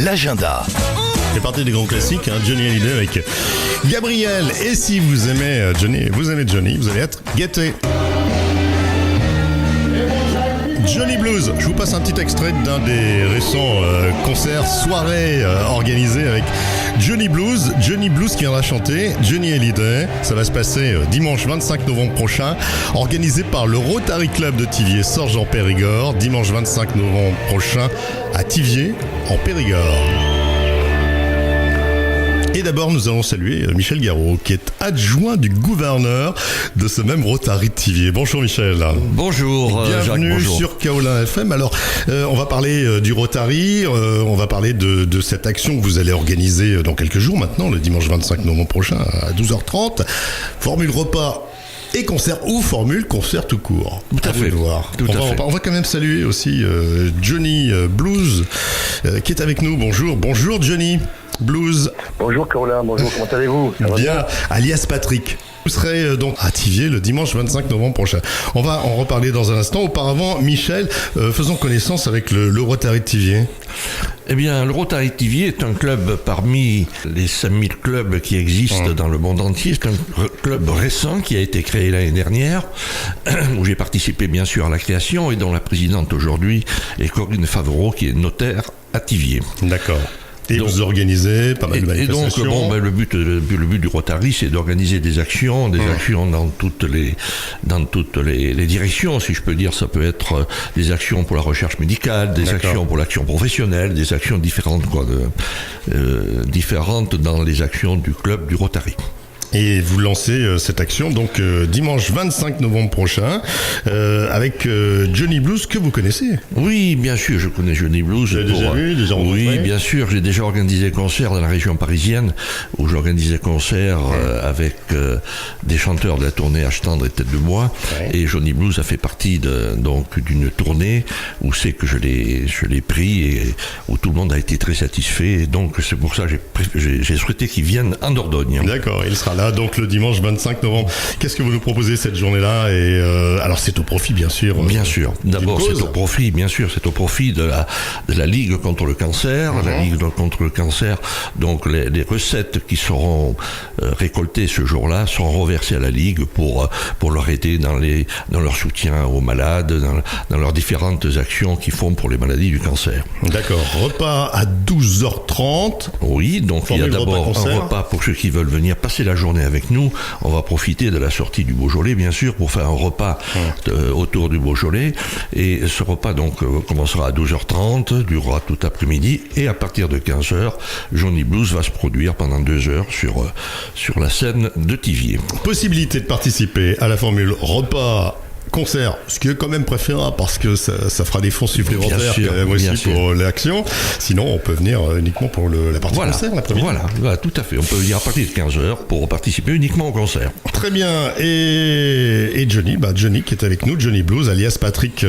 l'agenda. C'est parti des grands classiques, Johnny Hallyday avec Gabriel. Et si vous aimez Johnny, vous allez être gâtés. Johnny Blues, je vous passe un petit extrait d'un des récents concerts, soirées organisées avec Johnny Blues qui viendra chanter Johnny Hallyday. Ça va se passer dimanche 25 novembre prochain, organisé par le Rotary Club de Thiviers, Sorges en Périgord, dimanche 25 novembre prochain à Thiviers en Périgord. Et d'abord, nous allons saluer Michel Garot, qui est adjoint du gouverneur de ce même Rotary de Thiviers. Bonjour Michel. Bonjour bienvenue Jacques, bonjour. Sur Kaolin FM. Alors, on va parler du Rotary, on va parler de cette action que vous allez organiser dans quelques jours maintenant, le dimanche 25 novembre prochain à 12h30. Formule repas et concert ou formule concert tout court. Tout à fait. On va quand même saluer aussi Johnny Blues qui est avec nous. Bonjour Johnny Blues. Bonjour Caroline, bonjour, comment allez-vous? Bien, alias Patrick. Vous serez donc à Thiviers le dimanche 25 novembre prochain. On va en reparler dans un instant. Auparavant, Michel, faisons connaissance avec le Rotary de Thiviers. Eh bien, le Rotary de Thiviers est un club parmi les 5000 clubs qui existent dans le monde entier. C'est un club récent qui a été créé l'année dernière, où j'ai participé bien sûr à la création et dont la présidente aujourd'hui est Corinne Favreau, qui est notaire à Thiviers. D'accord. Et donc, vous organisez pas mal de manifestations. Et donc, le but du Rotary, c'est d'organiser des actions dans toutes les directions, si je peux dire. Ça peut être des actions pour la recherche médicale, des actions pour l'action professionnelle, des actions différentes, différentes dans les actions du club du Rotary. Et vous lancez cette action donc dimanche 25 novembre prochain avec Johnny Blues que vous connaissez. Oui, bien sûr, je connais Johnny Blues. Vous l'avez déjà vu, déjà rencontré? Oui, bien sûr, j'ai déjà organisé concert dans la région parisienne où j'organisais concert avec des chanteurs de la tournée H-Tendre et Tête de Bois. Et Johnny Blues a fait partie d'une tournée où c'est que je l'ai pris et où tout le monde a été très satisfait. Et donc c'est pour ça que j'ai souhaité qu'il vienne en Dordogne. D'accord, il sera là donc le dimanche 25 novembre. Qu'est-ce que vous nous proposez cette journée-là? Et alors c'est au profit bien sûr. Bien sûr. D'abord c'est au profit, bien sûr, c'est au profit de la Ligue contre le cancer. La Ligue contre le cancer. Donc les recettes qui seront récoltées ce jour-là seront reversées à la Ligue pour leur aider dans leur soutien aux malades, dans leurs différentes actions qu'ils font pour les maladies du cancer. D'accord. Repas à 12h30. Oui, donc il y a d'abord un repas pour ceux qui veulent venir passer la journée avec nous. On va profiter de la sortie du Beaujolais, bien sûr, pour faire un repas autour du Beaujolais. Et ce repas, donc, commencera à 12h30, durera tout l'après-midi. Et à partir de 15h, Johnny Blues va se produire pendant 2 heures sur la scène de Thiviers. Possibilité de participer à la formule repas concert, ce qui est quand même préférable parce que ça fera des fonds supplémentaires pour l'action. Sinon, on peut venir uniquement pour la partie concert l'après-midi. Voilà, tout à fait. On peut venir à partir de 15h pour participer uniquement au concert. Très bien. Et Johnny qui est avec nous, Johnny Blues, alias Patrick,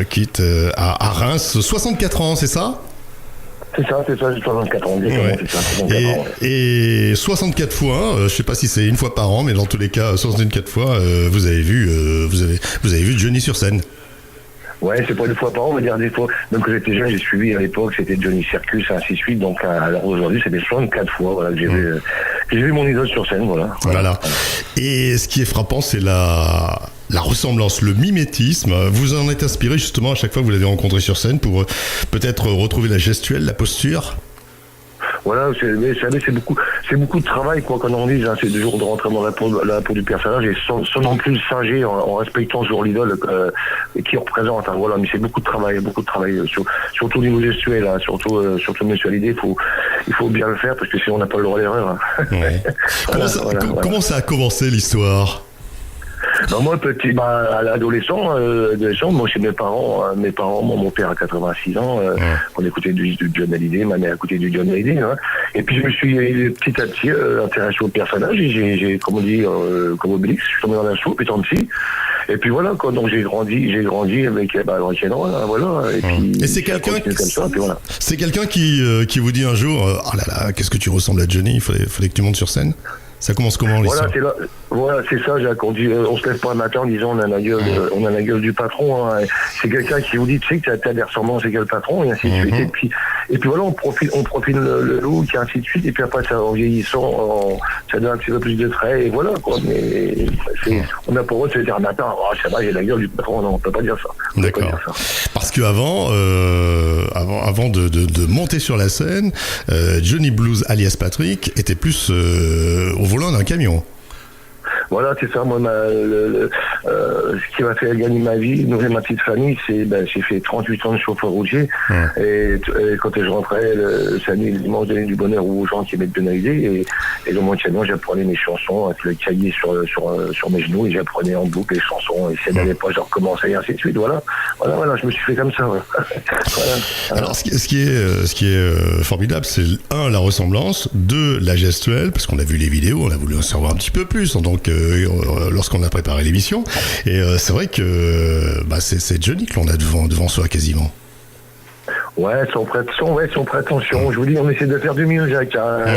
qui est à Reims, 64 ans, c'est ça? C'est ça, j'ai 64 ans. Et 64 fois, je sais pas si c'est une fois par an, mais dans tous les cas, 64 fois, vous avez vu Johnny sur scène. Ouais, c'est pas une fois par an, on va dire des fois. Même quand j'étais jeune, j'ai suivi à l'époque, c'était Johnny Circus, et ainsi de suite. Donc, alors aujourd'hui, c'était 64 fois, que j'ai vu mon idole sur scène, voilà. Et ce qui est frappant, c'est la ressemblance, le mimétisme. Vous en êtes inspiré justement à chaque fois que vous l'avez rencontré sur scène pour peut-être retrouver la gestuelle, la posture? Voilà, c'est beaucoup de travail, quoi qu'on en dise. C'est toujours de rentrer dans la peau du personnage et sans non plus le singer, en respectant toujours l'idole qui représente. Voilà, mais c'est beaucoup de travail, surtout au niveau gestuel, surtout Monsieur Hallyday, il faut bien le faire parce que sinon on n'a pas le droit à l'erreur. Ouais. Comment ça a commencé l'histoire? Moi, petit, à l'adolescent, moi, chez mes parents, mon père a 86 ans, on écoutait du John Hallyday, ma mère écoutait du John Hallyday, et puis je me suis petit à petit intéressé au personnage, et j'ai, comme on dit, comme Obélix, je suis tombé dans la soupe étant petit, et puis voilà, quoi, donc j'ai grandi avec Rock'n'Roll, voilà, et puis. Et c'est quelqu'un qui vous dit un jour, oh là là, qu'est-ce que tu ressembles à Johnny, il fallait que tu montes sur scène? Ça commence comment l'histoire? Voilà, c'est ça, Jacques. On se lève pas un matin en disant on a la gueule du patron. Hein. C'est quelqu'un qui vous dit, tu sais que t'as des ressemblances avec le patron, et ainsi de suite. Et puis voilà, on profile le look, et ainsi de suite. Et puis après, ça, en vieillissant, ça donne un petit peu plus de traits, et voilà, quoi. Mais on a pour eux de se dire un matin, oh, ça va, j'ai la gueule du patron. Non, on peut pas dire ça. D'accord. Parce que avant de monter sur la scène, Johnny Blues alias Patrick était plus au volant d'un camion. Voilà, c'est ça. Moi, ce qui m'a fait gagner ma vie, nourrir ma petite famille, c'est j'ai fait 38 ans de chauffeur routier. Et quand je rentrais le samedi, le dimanche, je donnais du bonheur aux gens qui aimaient bien aider. Et dans mon camion, j'apprenais mes chansons avec le cahier sur mes genoux, et j'apprenais en boucle les chansons. Et si elles n'allaient pas, je recommençais, et ainsi de suite. Voilà, je me suis fait comme ça. Ouais. Voilà. Alors, ce qui est formidable, c'est la ressemblance, 2, la gestuelle, parce qu'on a vu les vidéos, on a voulu en savoir un petit peu plus. Donc, lorsqu'on a préparé l'émission, et c'est vrai que c'est Johnny que l'on a devant soi quasiment. Ouais, sans prétention. Je vous dis, on essaie de faire du mieux, Jacques.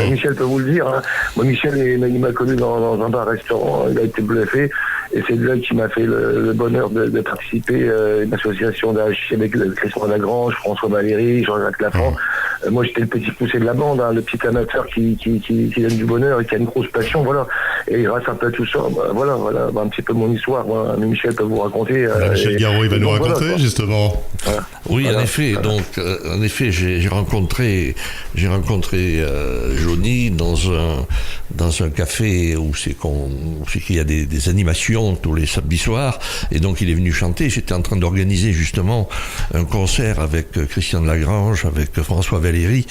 Michel peut vous le dire. Hein. Moi, Michel, il m'a connu dans un bar-restaurant. Il a été bluffé. Et c'est lui qui m'a fait le bonheur de participer à une association d'AHC avec Christian Lagrange, François Valéry, Jean-Jacques Lafont. Moi, j'étais le petit poussé de la bande, le petit amateur qui donne du bonheur et qui a une grosse passion, voilà. Et grâce un peu à tout ça, voilà, un petit peu mon histoire. Michel peut vous raconter. Michel Garot, il va nous raconter, justement. Voilà. Oui, voilà. En effet, j'ai rencontré Johnny dans un café où c'est qu'il y a des animations tous les samedis soirs, et donc il est venu chanter. J'étais en train d'organiser justement un concert avec Christian de Lagrange, avec François Valéry,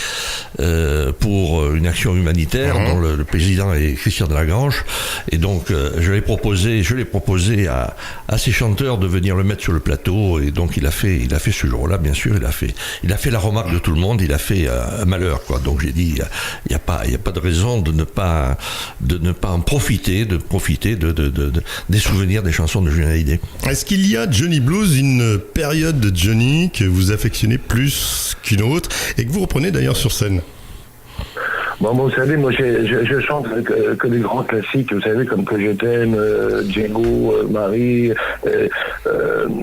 pour une action humanitaire dont le président est Christian de Lagrange, et donc je l'ai proposé à ces chanteurs de venir le mettre sur le plateau, et donc il a fait ce jour-là, bien sûr, il a fait la remarque de tout le monde, il a fait un malheur, quoi. Donc j'ai dit, il y a pas de raison de ne pas en profiter, des souvenirs des chansons de Johnny Hallyday. Est-ce qu'il y a Johnny Blues, une période de Johnny que vous affectionnez plus qu'une autre et que vous reprenez d'ailleurs sur scène? Bon, vous savez, moi, je chante que des grands classiques, vous savez, comme Que je t'aime, Diego, Marie,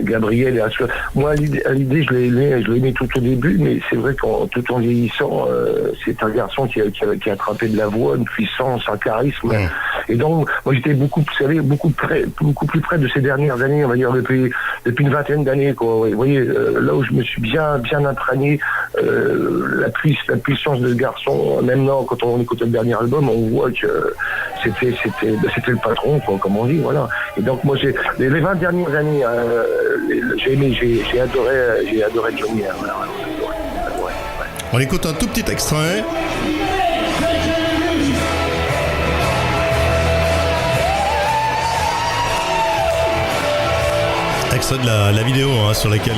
Gabriel et Asua. Moi, l'idée, je l'ai aimé tout au début, mais c'est vrai qu'en tout en vieillissant, c'est un garçon qui a attrapé de la voix, une puissance, un charisme. Et donc, moi, j'étais beaucoup plus près de ces dernières années, on va dire, depuis une vingtaine d'années, quoi. Vous voyez, là où je me suis bien imprégné, la puissance de ce garçon, même là, quand on écoute le dernier album, on voit que c'était le patron, quoi, comme on dit, voilà. Et donc moi, les 20 dernières années, j'ai adoré Johnny. Voilà, adoré. On écoute un tout petit extrait. Extrait de la vidéo sur laquelle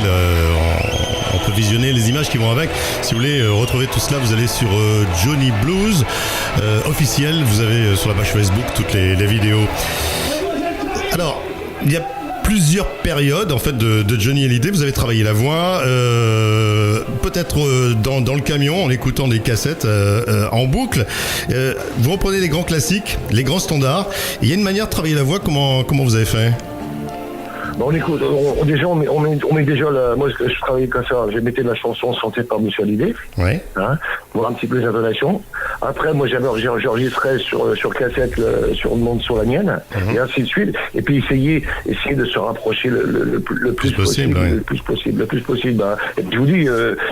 on peut visionner les images qui vont avec. Si vous voulez retrouver tout cela, vous allez sur Johnny Blues officiel. Vous avez sur la page Facebook toutes les vidéos. Alors, il y a plusieurs périodes en fait de Johnny Hallyday. Vous avez travaillé la voix, peut-être dans le camion en écoutant des cassettes en boucle. Vous reprenez les grands classiques, les grands standards. Il y a une manière de travailler la voix. Comment vous avez fait? On écoute, on met déjà moi je travaillais comme ça, j'ai mettais la chanson chantée par Monsieur Hallyday, voir un petit peu les intonations. Après, moi j'enregistrais sur cassette sur la mienne, et ainsi de suite. Et puis essayer de se rapprocher le plus possible. Le plus possible. Et puis je vous dis,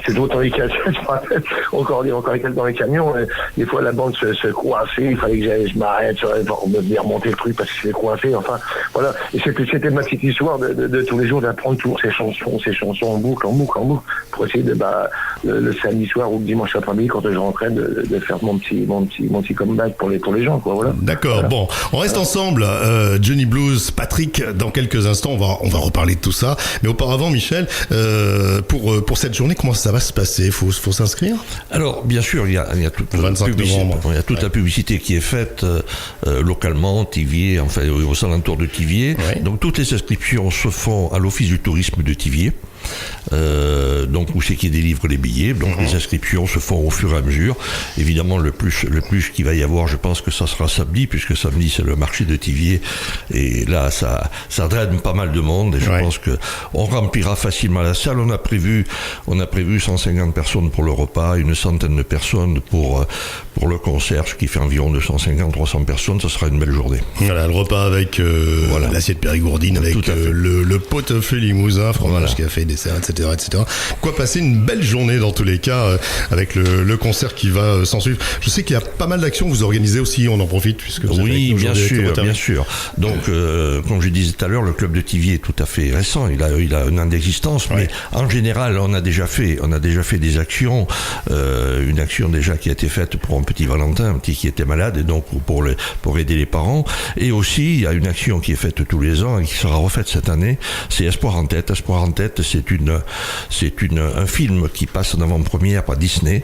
c'est toujours dans les cassettes, je me rappelle, encore dans les camions, des fois la bande se coinçait, il fallait que je m'arrête, on me venir remonter le truc parce que c'est coincé, enfin voilà. Et c'était ma petite histoire de tous les jours d'apprendre toujours ces chansons en boucle, pour essayer le samedi soir ou le dimanche après-midi quand je rentrais de faire mon petit comeback pour les gens, quoi, voilà. D'accord, voilà. Bon, on reste ensemble, Johnny Blues, Patrick, dans quelques instants, on va reparler de tout ça, mais auparavant, Michel, pour cette journée, comment ça va se passer? Faut s'inscrire? Alors, bien sûr, il y a toute la publicité qui est faite localement, Thiviers, enfin aux alentours de Thiviers, donc toutes les inscriptions se font à l'Office du tourisme de Thiviers. donc où c'est qui délivre les billets. Donc les inscriptions se font au fur et à mesure. Évidemment, le plus qu'il va y avoir, je pense que ça sera samedi, puisque samedi c'est le marché de Thiviers, et là ça draine pas mal de monde, et je pense que on remplira facilement la salle. On a prévu 150 personnes pour le repas, une centaine de personnes pour le concert, ce qui fait environ 250-300 personnes. Ça sera une belle journée. Voilà, le repas avec l'assiette périgourdine, avec le pot-au-feu limousin, fromage, café, dessert, etc., etc. Quoi, passer une belle journée dans tous les cas, avec le concert qui va s'en suivre. Je sais qu'il y a pas mal d'actions que vous organisez aussi, on en profite puisque vous oui, bien sûr. Donc, comme je disais tout à l'heure, le club de Thiviers est tout à fait récent. Il a un an d'existence, mais en général, on a déjà fait des actions. Une action déjà qui a été faite pour un petit Valentin, un petit qui était malade, et donc pour aider les parents. Et aussi, il y a une action qui est faite tous les ans et qui sera refaite cette année. C'est Espoir en tête. Espoir en tête, c'est un film qui passe en avant-première par Disney,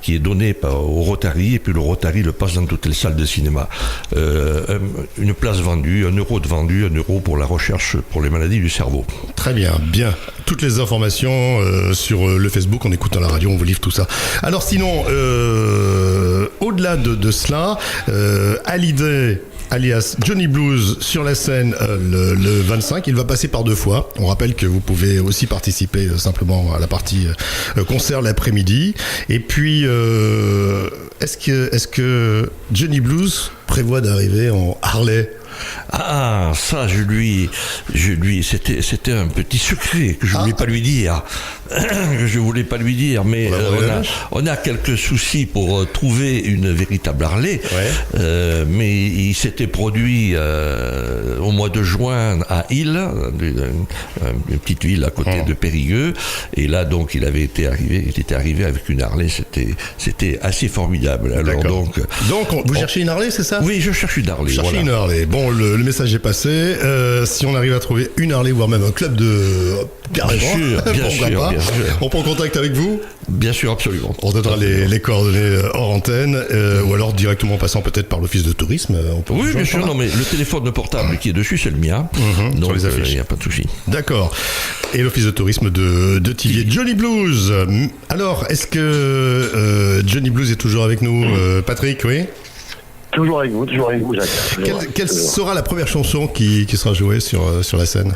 qui est donné au Rotary, et puis le Rotary le passe dans toutes les salles de cinéma. Une place vendue, 1 euro de vendu, 1 euro pour la recherche pour les maladies du cerveau. Très bien. Toutes les informations sur le Facebook, en écoutant la radio, on vous livre tout ça. Alors sinon, au-delà de cela, Hallyday, alias Johnny Blues, sur la scène le 25, il va passer par 2 fois. On rappelle que vous pouvez aussi participer simplement à la partie concert l'après-midi. Et puis, est-ce que Johnny Blues prévoit d'arriver en Harley? Ah, ça, c'était un petit secret que je voulais pas lui dire. Mais on a quelques soucis pour trouver une véritable Harley. Mais il s'était produit au mois de juin à Isle, une petite ville à côté de Périgueux. Et là, donc, il était arrivé avec une Harley. C'était assez formidable. Alors, donc, vous cherchez une Harley, c'est ça? Oui, je cherche une Harley. Une Harley. Bon, le message est passé. Si on arrive à trouver une Harley, voire même un club de garage, bien sûr. On prend contact avec vous? Bien sûr, absolument. On donnera les coordonnées hors antenne, ou alors directement en passant peut-être par l'office de tourisme. Oui, bien sûr. Non, mais le téléphone portable qui est dessus, c'est le mien. Donc, il n'y a pas de souci. D'accord. Et l'office de tourisme de Thiviers. Johnny Blues. Alors, est-ce que Johnny Blues est toujours avec nous, Patrick? Oui. Toujours avec vous, Jacques. Quelle sera la première chanson qui sera jouée sur la scène?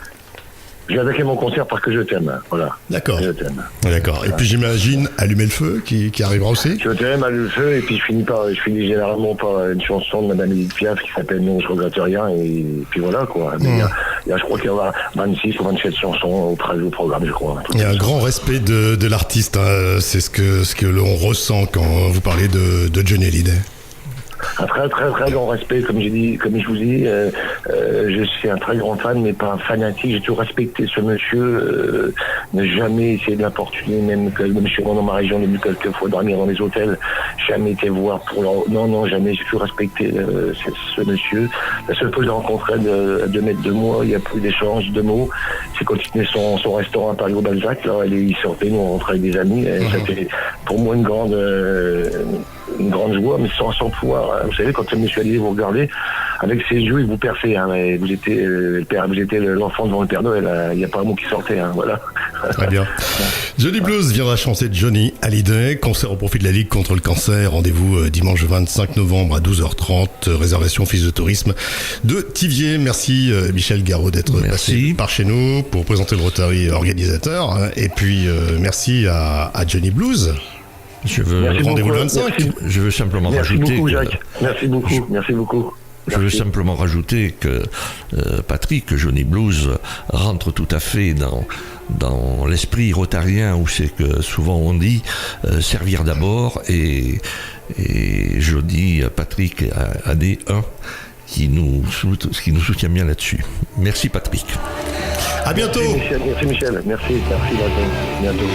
J'ai attaqué mon concert parce que je t'aime. Voilà. D'accord. Je t'aime. D'accord. Voilà. Et puis j'imagine Allumer le feu qui arrivera aussi. Je t'aime, Allumer le feu, et puis je finis généralement par une chanson de Madame Edith Piaf qui s'appelle Non, je regrette rien, et puis voilà quoi. Mais je crois qu'il y aura 26 ou 27 chansons au programme, je crois. Il y a un grand respect de l'artiste, hein. C'est ce que l'on ressent quand vous parlez de Johnny Hallyday. Un très très très grand respect, comme je vous dis, je suis un très grand fan, mais pas un fanatique. J'ai toujours respecté ce monsieur, ne jamais essayer de l'importuner, même je suis dans ma région, j'ai vu quelques fois dormir dans les hôtels, jamais été voir non, jamais. J'ai toujours respecté ce monsieur. La seule fois que je l'ai rencontré à 2 mètres de moi, il n'y a plus d'échange de mots. C'est quand il tenait son restaurant à Paris au Balzac, là, il sortait, nous on rentrait avec des amis, et c'était pour moi une grande joie, mais sans pouvoir. Vous savez, quand le monsieur Hallyday vous regardez, avec ses yeux, il vous perfait. Hein, vous étiez l'enfant devant le Père Noël. Il n'y a pas un mot qui sortait. Hein, voilà. Très bien. Johnny Blues viendra chanter Johnny Hallyday. Concert au profit de la Ligue contre le cancer. Rendez-vous dimanche 25 novembre à 12h30. Réservation office de tourisme de Thiviers. Merci Michel Garot d'être passé par chez nous pour présenter le Rotary organisateur. Et puis merci à Johnny Blues. Rendez-vous le 25. Je veux simplement rajouter. Merci beaucoup, Jacques. Merci beaucoup. Je veux simplement rajouter que Patrick, Johnny Blues, rentre tout à fait dans l'esprit rotarien, où c'est que souvent on dit servir d'abord, et je dis Patrick a des 1 qui nous soutient bien là-dessus. Merci Patrick. À bientôt. Merci Michel. Merci. À bientôt.